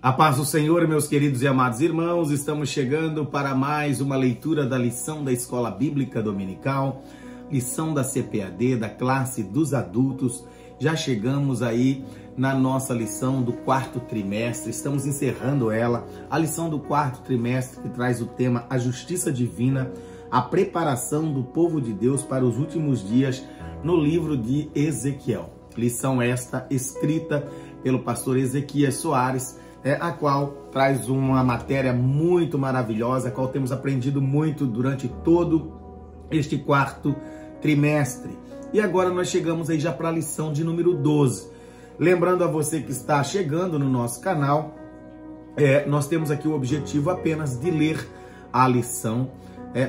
A paz do Senhor, meus queridos e amados irmãos, estamos chegando para mais uma leitura da lição da Escola Bíblica Dominical, lição da CPAD, da classe dos adultos. Já chegamos aí na nossa lição do quarto trimestre, estamos encerrando ela, a lição do quarto trimestre que traz o tema A Justiça Divina, a preparação do povo de Deus para os últimos dias no livro de Ezequiel. Lição esta escrita pelo pastor Ezequias Soares, a qual traz uma matéria muito maravilhosa, a qual temos aprendido muito durante todo este quarto trimestre. E agora nós chegamos aí já para a lição de número 12. Lembrando a você que está chegando no nosso canal, nós temos aqui o objetivo apenas de ler a lição,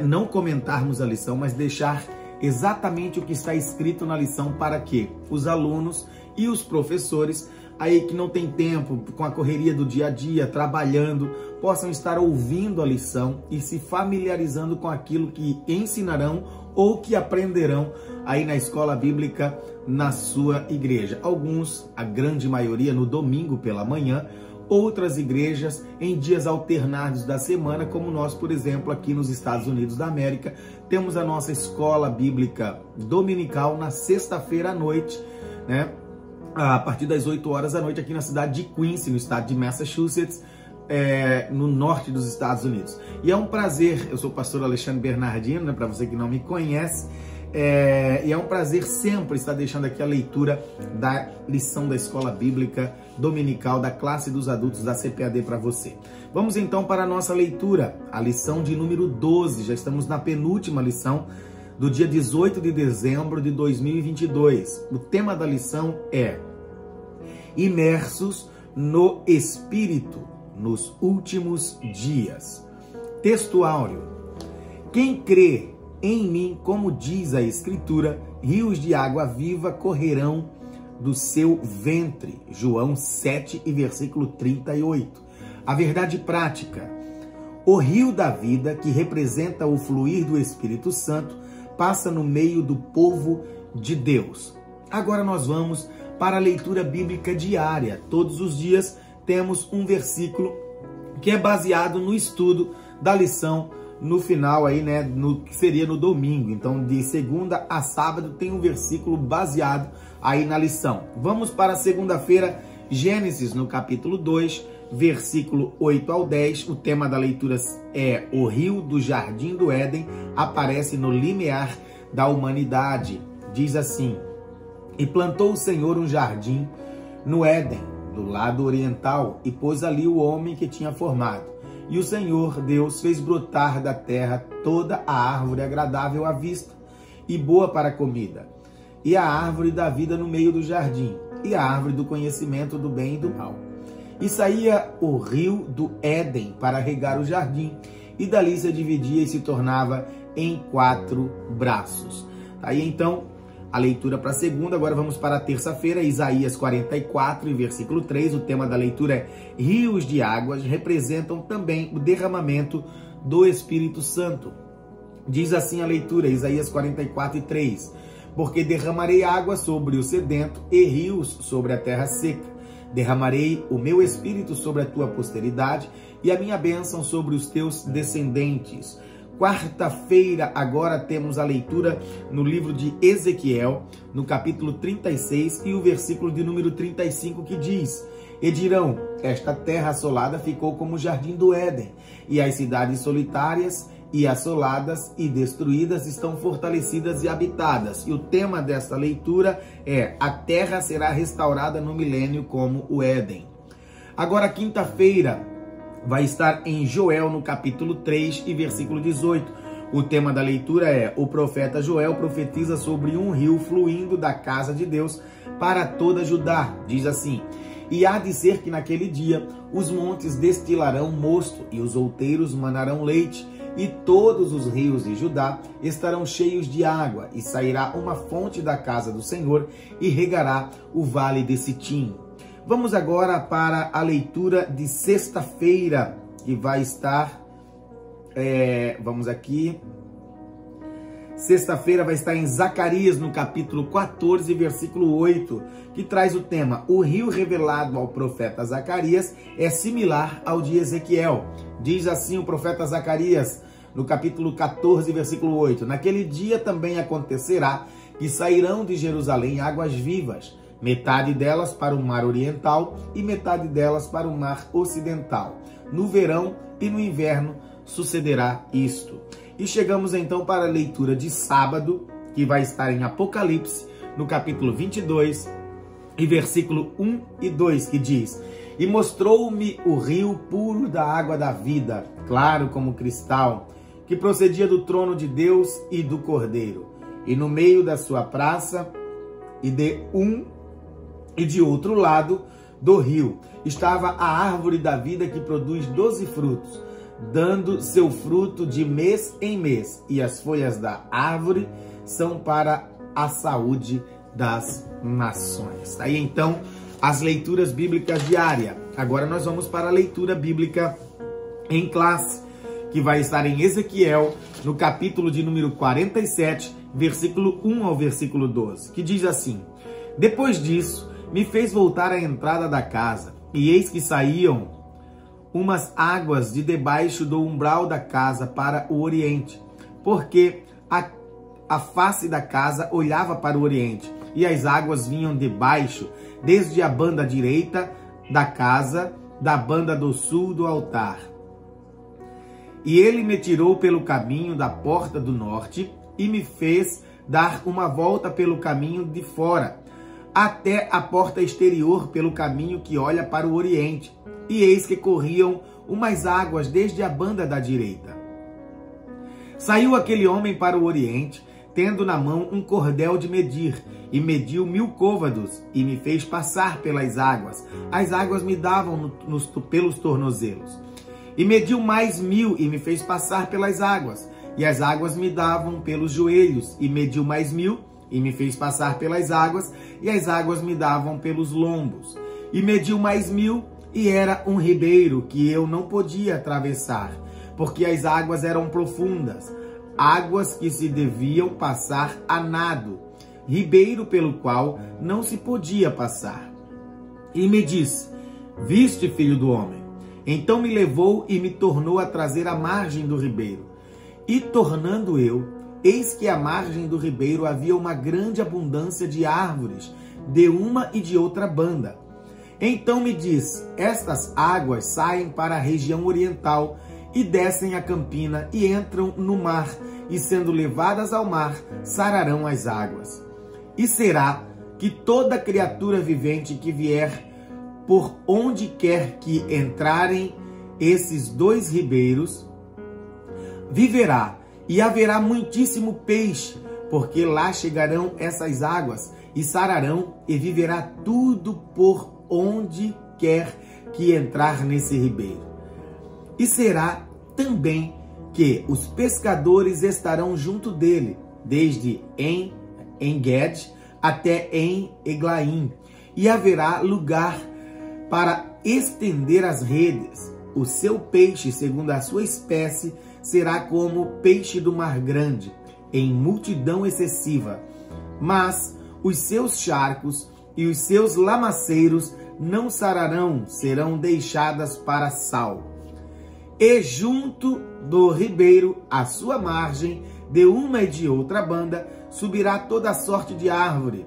não comentarmos a lição, mas deixar exatamente o que está escrito na lição para que os alunos e os professores aí que não tem tempo, com a correria do dia a dia, trabalhando, possam estar ouvindo a lição e se familiarizando com aquilo que ensinarão ou que aprenderão aí na escola bíblica na sua igreja. Alguns, a grande maioria, no domingo pela manhã, outras igrejas em dias alternados da semana, como nós, por exemplo, aqui nos Estados Unidos da América, temos a nossa escola bíblica dominical na sexta-feira à noite, né? A partir das 8 horas da noite aqui na cidade de Quincy, no estado de Massachusetts, no norte dos Estados Unidos. E é um prazer, eu sou o pastor Alexandre Bernardino, né, para você que não me conhece, e é um prazer sempre estar deixando aqui a leitura da lição da Escola Bíblica Dominical da classe dos adultos da CPAD para você. Vamos então para a nossa leitura, a lição de número 12, já estamos na penúltima lição, do dia 18 de dezembro de 2022. O tema da lição é Imersos no Espírito nos últimos dias. Texto áureo. Quem crê em mim, como diz a Escritura, rios de água viva correrão do seu ventre. João 7 e versículo 38. A verdade prática. O rio da vida, que representa o fluir do Espírito Santo, passa no meio do povo de Deus. Agora nós vamos para a leitura bíblica diária. Todos os dias temos um versículo que é baseado no estudo da lição no final aí, né, no que seria no domingo. Então, de segunda a sábado tem um versículo baseado aí na lição. Vamos para segunda-feira, Gênesis no capítulo 2, versículo 8 ao 10, o tema da leitura é o rio do Jardim do Éden aparece no limiar da humanidade. Diz assim: E plantou o Senhor um jardim no Éden, do lado oriental, e pôs ali o homem que tinha formado. E o Senhor Deus fez brotar da terra toda a árvore agradável à vista e boa para a comida, e a árvore da vida no meio do jardim, e a árvore do conhecimento do bem e do mal. E saía o rio do Éden para regar o jardim, e dali se dividia e se tornava em 4 braços. Aí então, a leitura para a segunda. Agora vamos para a terça-feira, Isaías 44, versículo 3. O tema da leitura é rios de águas, representam também o derramamento do Espírito Santo. Diz assim a leitura, Isaías 44, 3. Porque derramarei água sobre o sedento e rios sobre a terra seca. Derramarei o meu espírito sobre a tua posteridade e a minha bênção sobre os teus descendentes. Quarta-feira, agora temos a leitura no livro de Ezequiel, no capítulo 36 e o versículo de número 35 que diz: E dirão, esta terra assolada ficou como o jardim do Éden, e as cidades solitárias e assoladas e destruídas estão fortalecidas e habitadas. E o tema desta leitura é: a terra será restaurada no milênio como o Éden. Agora, quinta-feira, vai estar em Joel, no capítulo 3 e versículo 18. O tema da leitura é: o profeta Joel profetiza sobre um rio fluindo da casa de Deus para toda Judá. Diz assim: E há de ser que naquele dia os montes destilarão mosto e os outeiros manarão leite, e todos os rios de Judá estarão cheios de água, e sairá uma fonte da casa do Senhor e regará o vale de Sitim. Vamos agora para a leitura de sexta-feira, que vai estar, vamos aqui, sexta-feira vai estar em Zacarias, no capítulo 14, versículo 8, que traz o tema: o rio revelado ao profeta Zacarias é similar ao de Ezequiel. Diz assim o profeta Zacarias, no capítulo 14, versículo 8: naquele dia também acontecerá que sairão de Jerusalém águas vivas, metade delas para o mar oriental e metade delas para o mar ocidental. No verão e no inverno sucederá isto. E chegamos então para a leitura de sábado, que vai estar em Apocalipse, no capítulo 22, e versículo 1 e 2, que diz: e mostrou-me o rio puro da água da vida, claro como cristal, que procedia do trono de Deus e do Cordeiro. E no meio da sua praça, e de um e de outro lado do rio, estava a árvore da vida, que produz 12 frutos, dando seu fruto de mês em mês, e as folhas da árvore são para a saúde das nações. Aí então as leituras bíblicas diárias. Agora nós vamos para a leitura bíblica em classe, que vai estar em Ezequiel, no capítulo de número 47, versículo 1 ao versículo 12, que diz assim: depois disso, me fez voltar à entrada da casa, e eis que saíam umas águas de debaixo do umbral da casa para o oriente, porque a face da casa olhava para o oriente, e as águas vinham de baixo, desde a banda direita da casa, da banda do sul do altar. E ele me tirou pelo caminho da porta do norte, e me fez dar uma volta pelo caminho de fora, até a porta exterior pelo caminho que olha para o oriente. E eis que corriam umas águas desde a banda da direita. Saiu aquele homem para o oriente, tendo na mão um cordel de medir, e mediu 1000 côvados, e me fez passar pelas águas. As águas me davam pelos tornozelos. E mediu mais 1000, e me fez passar pelas águas. E as águas me davam pelos joelhos, e mediu mais 1000, e me fez passar pelas águas, e as águas me davam pelos lombos. E mediu mais 1000, e era um ribeiro que eu não podia atravessar, porque as águas eram profundas, águas que se deviam passar a nado, ribeiro pelo qual não se podia passar. E me disse: viste, filho do homem? Então me levou e me tornou a trazer à margem do ribeiro. E tornando eu, eis que à margem do ribeiro havia uma grande abundância de árvores, de uma e de outra banda. Então me diz: estas águas saem para a região oriental e descem a campina e entram no mar, e sendo levadas ao mar, sararão as águas. E será que toda criatura vivente que vier por onde quer que entrarem esses dois ribeiros, viverá, e haverá muitíssimo peixe, porque lá chegarão essas águas, e sararão, e viverá tudo por onde quer que entrar nesse ribeiro. E será também que os pescadores estarão junto dele, desde En-Ged até En-Eglaim, e haverá lugar para estender as redes. O seu peixe, segundo a sua espécie, será como peixe do mar grande, em multidão excessiva. Mas os seus charcos e os seus lamaceiros não sararão, serão deixadas para sal. E junto do ribeiro, à sua margem, de uma e de outra banda, subirá toda sorte de árvore,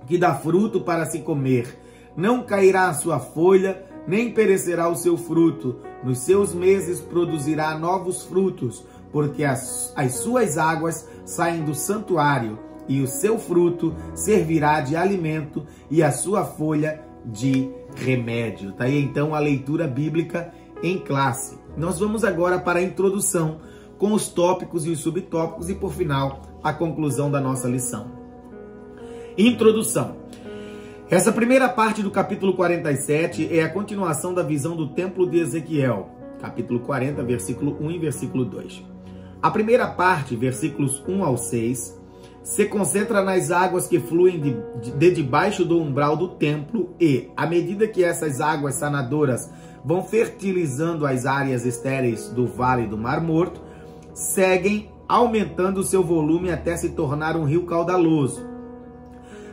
que dá fruto para se comer. Não cairá a sua folha, nem perecerá o seu fruto. Nos seus meses produzirá novos frutos, porque as suas águas saem do santuário, e o seu fruto servirá de alimento, e a sua folha de remédio. Tá aí então a leitura bíblica em classe. Nós vamos agora para a introdução, com os tópicos e os subtópicos, e por final, a conclusão da nossa lição. Introdução. Essa primeira parte do capítulo 47 é a continuação da visão do templo de Ezequiel, capítulo 40, versículo 1 e versículo 2. A primeira parte, versículos 1 ao 6, se concentra nas águas que fluem de debaixo do umbral do templo e, à medida que essas águas sanadoras vão fertilizando as áreas estéreis do Vale do Mar Morto, seguem aumentando seu volume até se tornar um rio caudaloso.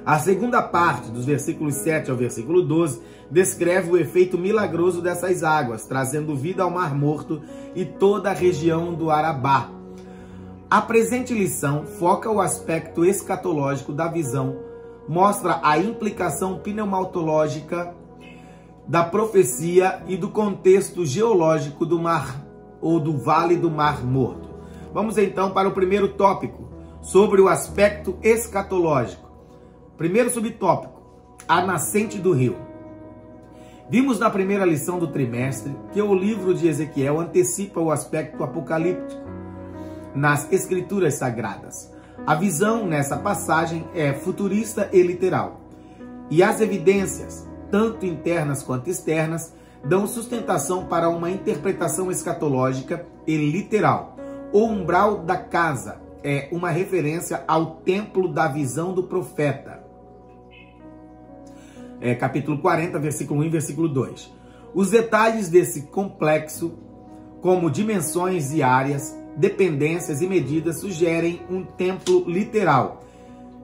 A segunda parte, dos versículos 7 ao versículo 12, descreve o efeito milagroso dessas águas, trazendo vida ao Mar Morto e toda a região do Arabá. A presente lição foca o aspecto escatológico da visão, mostra a implicação pneumatológica da profecia e do contexto geológico do mar ou do Vale do Mar Morto. Vamos então para o primeiro tópico, sobre o aspecto escatológico. Primeiro subtópico, a nascente do rio. Vimos na primeira lição do trimestre que o livro de Ezequiel antecipa o aspecto apocalíptico nas escrituras sagradas. A visão nessa passagem é futurista e literal. E as evidências, tanto internas quanto externas, dão sustentação para uma interpretação escatológica e literal. O umbral da casa é uma referência ao templo da visão do profeta. Capítulo 40, versículo 1 e versículo 2. Os detalhes desse complexo, como dimensões e áreas, dependências e medidas, sugerem um templo literal.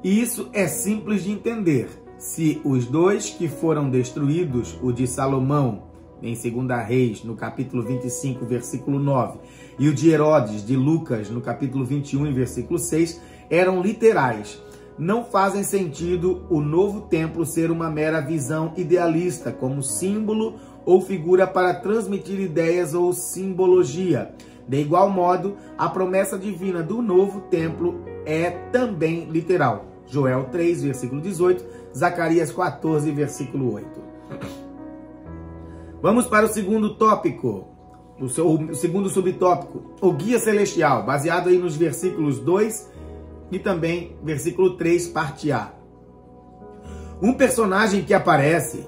E isso é simples de entender. Se os dois que foram destruídos, o de Salomão, em 2 Reis, no capítulo 25, versículo 9, e o de Herodes, de Lucas, no capítulo 21, e versículo 6, eram literais, não fazem sentido o novo templo ser uma mera visão idealista, como símbolo ou figura para transmitir ideias ou simbologia. De igual modo, a promessa divina do novo templo é também literal. Joel 3, versículo 18, Zacarias 14, versículo 8. Vamos para o segundo tópico, o segundo subtópico, o guia celestial, baseado aí nos versículos 2 e também versículo 3, parte A. Um personagem que aparece...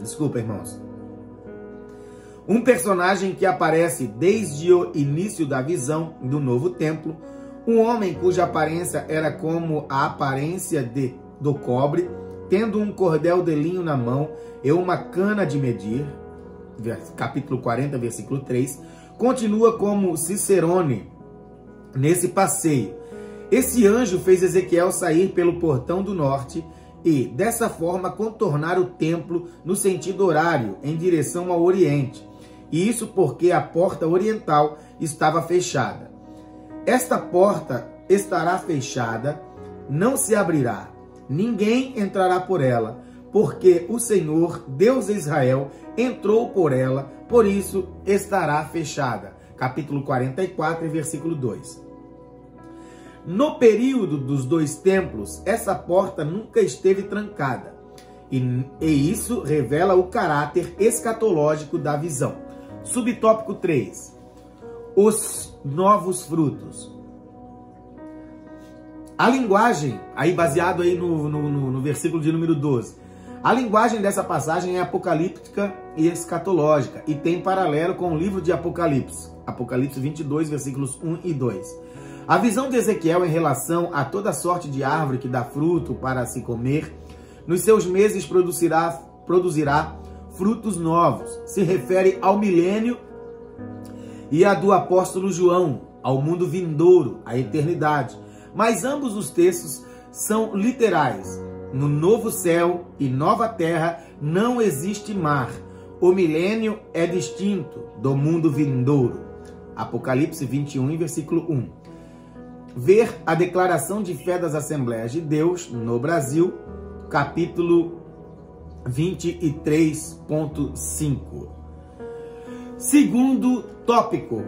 Desculpa, irmãos. Um personagem que aparece desde o início da visão do novo templo, um homem cuja aparência era como a aparência do cobre, tendo um cordel de linho na mão e uma cana de medir, capítulo 40, versículo 3, continua como Cicerone nesse passeio. Esse anjo fez Ezequiel sair pelo portão do norte e, dessa forma, contornar o templo no sentido horário, em direção ao oriente. E isso porque a porta oriental estava fechada. Esta porta estará fechada, não se abrirá. Ninguém entrará por ela, porque o Senhor, Deus de Israel, entrou por ela, por isso estará fechada. Capítulo 44, versículo 2. No período dos dois templos, essa porta nunca esteve trancada. E isso revela o caráter escatológico da visão. Subtópico 3. Os novos frutos. A linguagem, aí baseado aí no versículo de número 12, a linguagem dessa passagem é apocalíptica e escatológica e tem paralelo com o livro de Apocalipse, Apocalipse 22, versículos 1 e 2. A visão de Ezequiel em relação a toda sorte de árvore que dá fruto para se comer, nos seus meses produzirá frutos novos. Se refere ao milênio e a do apóstolo João, ao mundo vindouro, à eternidade. Mas ambos os textos são literais. No novo céu e nova terra não existe mar. O milênio é distinto do mundo vindouro. Apocalipse 21, versículo 1. Ver a declaração de fé das Assembleias de Deus no Brasil, capítulo 23.5. Segundo tópico,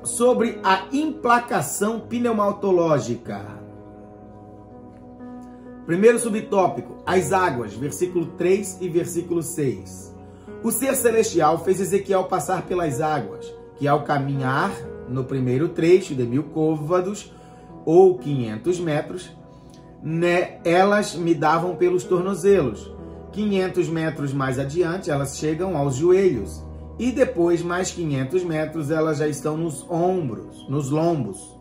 sobre a implacação pneumatológica. Primeiro subtópico, as águas, versículo 3 e versículo 6. O ser celestial fez Ezequiel passar pelas águas, que ao caminhar no primeiro trecho de 1000 côvados, ou 500 metros, elas me davam pelos tornozelos. 500 metros mais adiante, elas chegam aos joelhos. E depois, mais 500 metros, elas já estão nos ombros, nos lombos.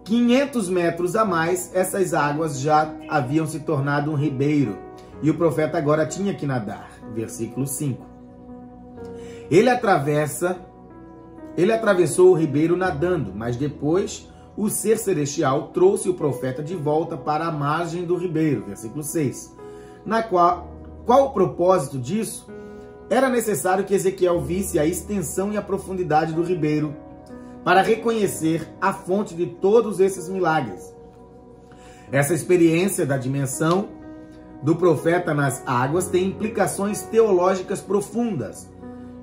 500 metros a mais, essas águas já haviam se tornado um ribeiro. E o profeta agora tinha que nadar. Versículo 5. Ele atravessa Ele atravessou o ribeiro nadando, mas depois o ser celestial trouxe o profeta de volta para a margem do ribeiro, versículo 6. Qual o propósito disso? Era necessário que Ezequiel visse a extensão e a profundidade do ribeiro para reconhecer a fonte de todos esses milagres. Essa experiência da dimensão do profeta nas águas tem implicações teológicas profundas.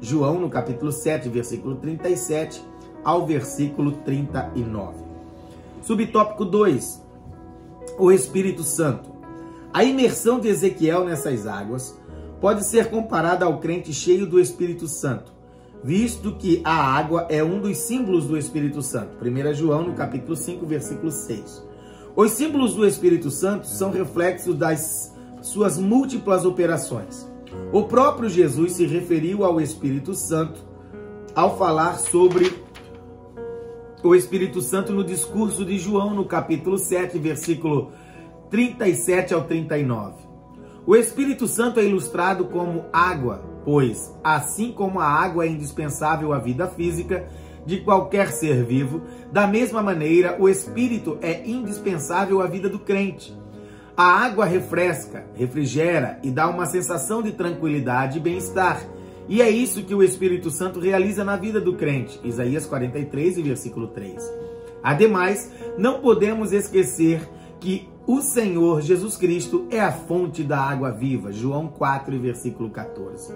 João, no capítulo 7, versículo 37 ao versículo 39. Subtópico 2. O Espírito Santo. A imersão de Ezequiel nessas águas pode ser comparada ao crente cheio do Espírito Santo, visto que a água é um dos símbolos do Espírito Santo. 1 João, no capítulo 5, versículo 6. Os símbolos do Espírito Santo são reflexos das suas múltiplas operações. O próprio Jesus se referiu ao Espírito Santo ao falar sobre o Espírito Santo no discurso de João, no capítulo 7, versículo 37 ao 39. O Espírito Santo é ilustrado como água, pois, assim como a água é indispensável à vida física de qualquer ser vivo, da mesma maneira o Espírito é indispensável à vida do crente. A água refresca, refrigera e dá uma sensação de tranquilidade e bem-estar. E é isso que o Espírito Santo realiza na vida do crente. Isaías 43, versículo 3. Ademais, não podemos esquecer que o Senhor Jesus Cristo é a fonte da água viva. João 4, versículo 14.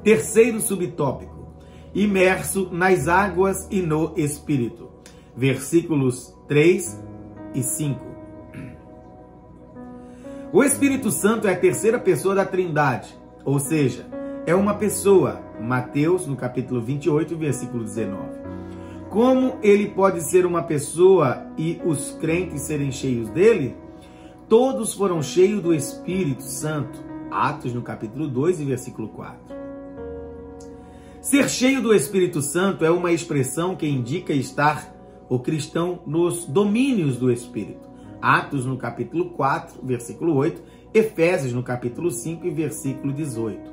Terceiro subtópico. Imerso nas águas e no Espírito. Versículos 3 e 5. O Espírito Santo é a terceira pessoa da Trindade, ou seja, é uma pessoa. Mateus, no capítulo 28, versículo 19. Como ele pode ser uma pessoa e os crentes serem cheios dele? Todos foram cheios do Espírito Santo. Atos, no capítulo 2, versículo 4. Ser cheio do Espírito Santo é uma expressão que indica estar o cristão nos domínios do Espírito. Atos, no capítulo 4, versículo 8, Efésios, no capítulo 5, versículo 18.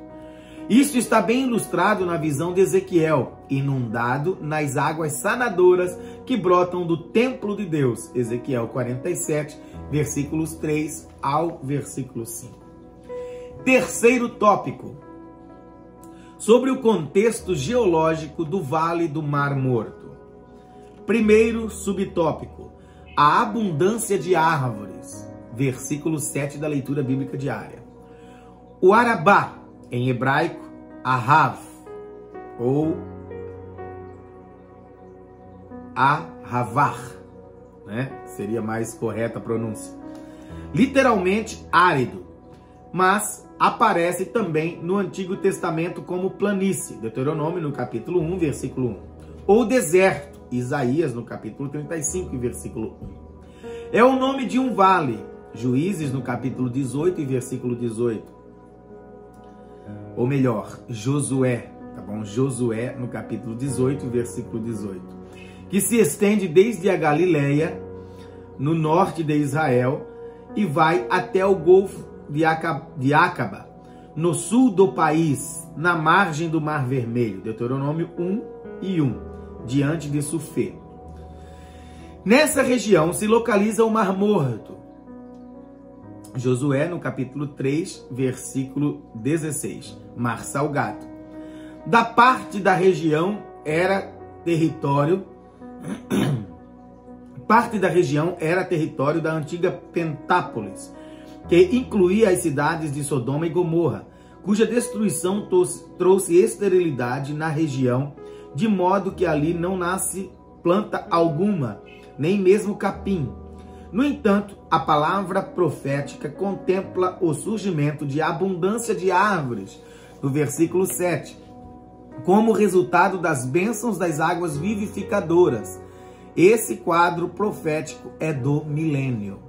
Isso está bem ilustrado na visão de Ezequiel, inundado nas águas sanadoras que brotam do templo de Deus. Ezequiel 47, versículos 3 ao versículo 5. Terceiro tópico. Sobre o contexto geológico do Vale do Mar Morto. Primeiro subtópico. A abundância de árvores, versículo 7 da leitura bíblica diária. O Arabá, em hebraico, Ahav, ou Ahavar, né? Seria mais correta a pronúncia. Literalmente árido, mas aparece também no Antigo Testamento como planície, Deuteronômio no capítulo 1, versículo 1. Ou deserto, Isaías no capítulo 35, versículo 1. É o nome de um vale, Juízes no capítulo 18, versículo 18. Ou melhor, Josué, tá bom? Josué no capítulo 18, versículo 18. Que se estende desde a Galileia, no norte de Israel, e vai até o Golfo de Acaba, no sul do país, na margem do Mar Vermelho. Deuteronômio 1 e 1. Diante de Sufê. Nessa região se localiza o Mar Morto. Josué, no capítulo 3, versículo 16. Mar Salgado. Da parte da região era território da antiga Pentápolis, que incluía as cidades de Sodoma e Gomorra, cuja destruição trouxe esterilidade na região, de modo que ali não nasce planta alguma, nem mesmo capim. No entanto, a palavra profética contempla o surgimento de abundância de árvores, no versículo 7, como resultado das bênçãos das águas vivificadoras. Esse quadro profético é do milênio.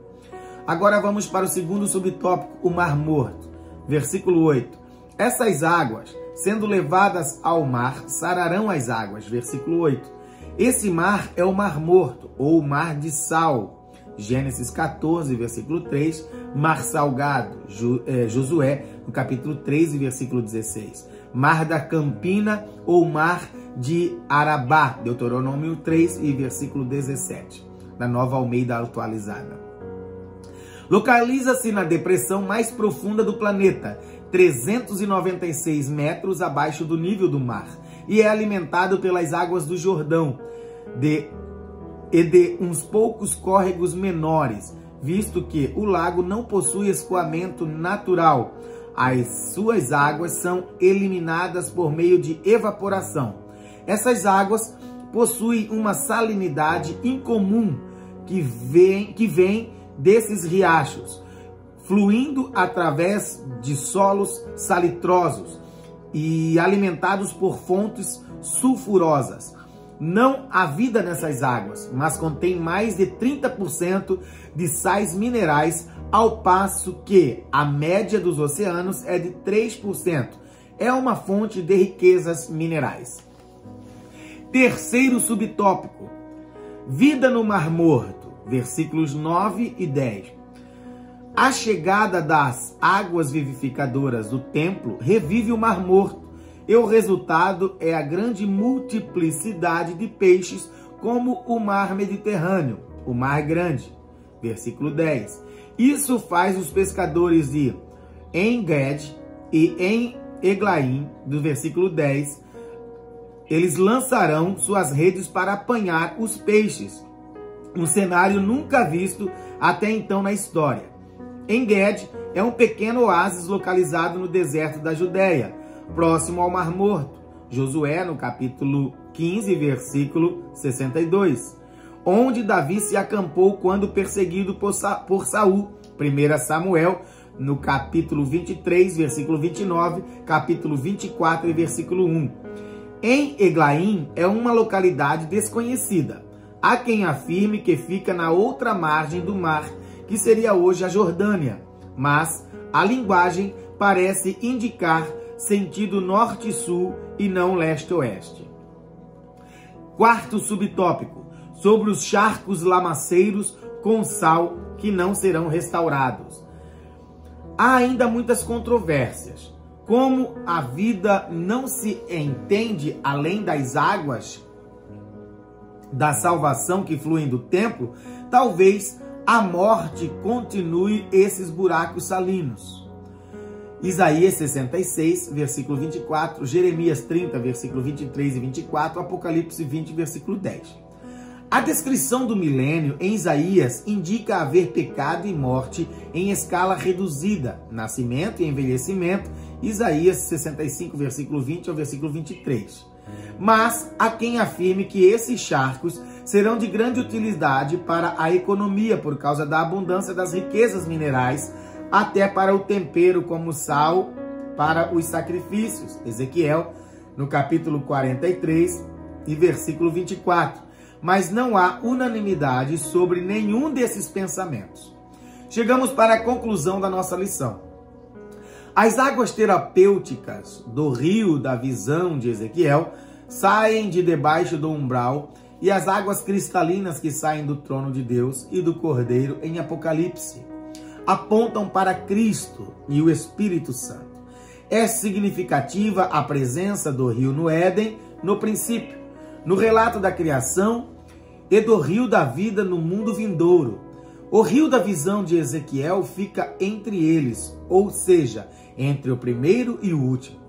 Agora vamos para o segundo subtópico, o Mar Morto. Versículo 8. Essas águas, sendo levadas ao mar, sararão as águas. Versículo 8. Esse mar é o Mar Morto, ou o Mar de Sal. Gênesis 14, versículo 3. Mar Salgado, Josué, no capítulo 13, versículo 16. Mar da Campina, ou Mar de Arabá, Deuteronômio 3 e versículo 17, da Nova Almeida Atualizada. Localiza-se na depressão mais profunda do planeta, 396 metros abaixo do nível do mar, e é alimentado pelas águas do Jordão e de uns poucos córregos menores, visto que o lago não possui escoamento natural. As suas águas são eliminadas por meio de evaporação. Essas águas possuem uma salinidade incomum que vem desses riachos, fluindo através de solos salitrosos e alimentados por fontes sulfurosas. Não há vida nessas águas, mas contém mais de 30% de sais minerais, ao passo que a média dos oceanos é de 3%. É uma fonte de riquezas minerais. Terceiro subtópico: vida no Mar Morto, versículos 9 e 10. A chegada das águas vivificadoras do templo revive o Mar Morto, e o resultado é a grande multiplicidade de peixes, como o Mar Mediterrâneo, o Mar Grande. Versículo 10. Isso faz os pescadores de En-Ged e em Eglaim, do versículo 10, eles lançarão suas redes para apanhar os peixes. Um cenário nunca visto até então na história. En-Ged é um pequeno oásis localizado no deserto da Judéia, próximo ao Mar Morto. Josué, no capítulo 15, versículo 62. Onde Davi se acampou quando perseguido por Saul. 1 Samuel, no capítulo 23, versículo 29, capítulo 24 e versículo 1. Em Eglaim é uma localidade desconhecida. Há quem afirme que fica na outra margem do mar, que seria hoje a Jordânia, mas a linguagem parece indicar sentido norte-sul e não leste-oeste. Quarto subtópico: sobre os charcos lamaceiros com sal que não serão restaurados. Há ainda muitas controvérsias. Como a vida não se entende além das águas da salvação que fluem do templo, talvez a morte continue esses buracos salinos. Isaías 66, versículo 24, Jeremias 30, versículo 23 e 24, Apocalipse 20, versículo 10. A descrição do milênio em Isaías indica haver pecado e morte em escala reduzida, nascimento e envelhecimento, Isaías 65, versículo 20 ao versículo 23. Mas há quem afirme que esses charcos serão de grande utilidade para a economia por causa da abundância das riquezas minerais, até para o tempero como sal para os sacrifícios. Ezequiel, no capítulo 43 e versículo 24. Mas não há unanimidade sobre nenhum desses pensamentos. Chegamos para a conclusão da nossa lição. As águas terapêuticas do rio da visão de Ezequiel saem de debaixo do umbral, e as águas cristalinas que saem do trono de Deus e do Cordeiro em Apocalipse apontam para Cristo e o Espírito Santo. É significativa a presença do rio no Éden, no princípio, no relato da criação, e do rio da vida no mundo vindouro. O rio da visão de Ezequiel fica entre eles, ou seja, entre o primeiro e o último.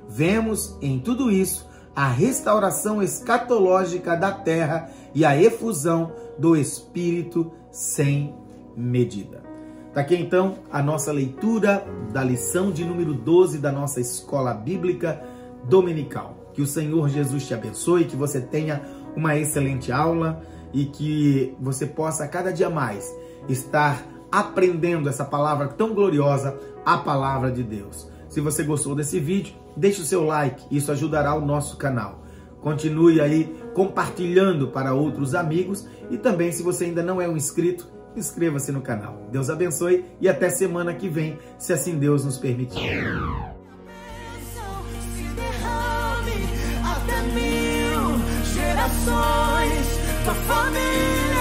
Vemos em tudo isso a restauração escatológica da terra e a efusão do Espírito sem medida. Está aqui então a nossa leitura da lição de número 12 da nossa Escola Bíblica Dominical. Que o Senhor Jesus te abençoe, que você tenha uma excelente aula e que você possa cada dia mais estar aprendendo essa palavra tão gloriosa, a palavra de Deus. Se você gostou desse vídeo, deixe o seu like, isso ajudará o nosso canal. Continue aí compartilhando para outros amigos e também, se você ainda não é um inscrito, inscreva-se no canal. Deus abençoe e até semana que vem, se assim Deus nos permitir. Tua família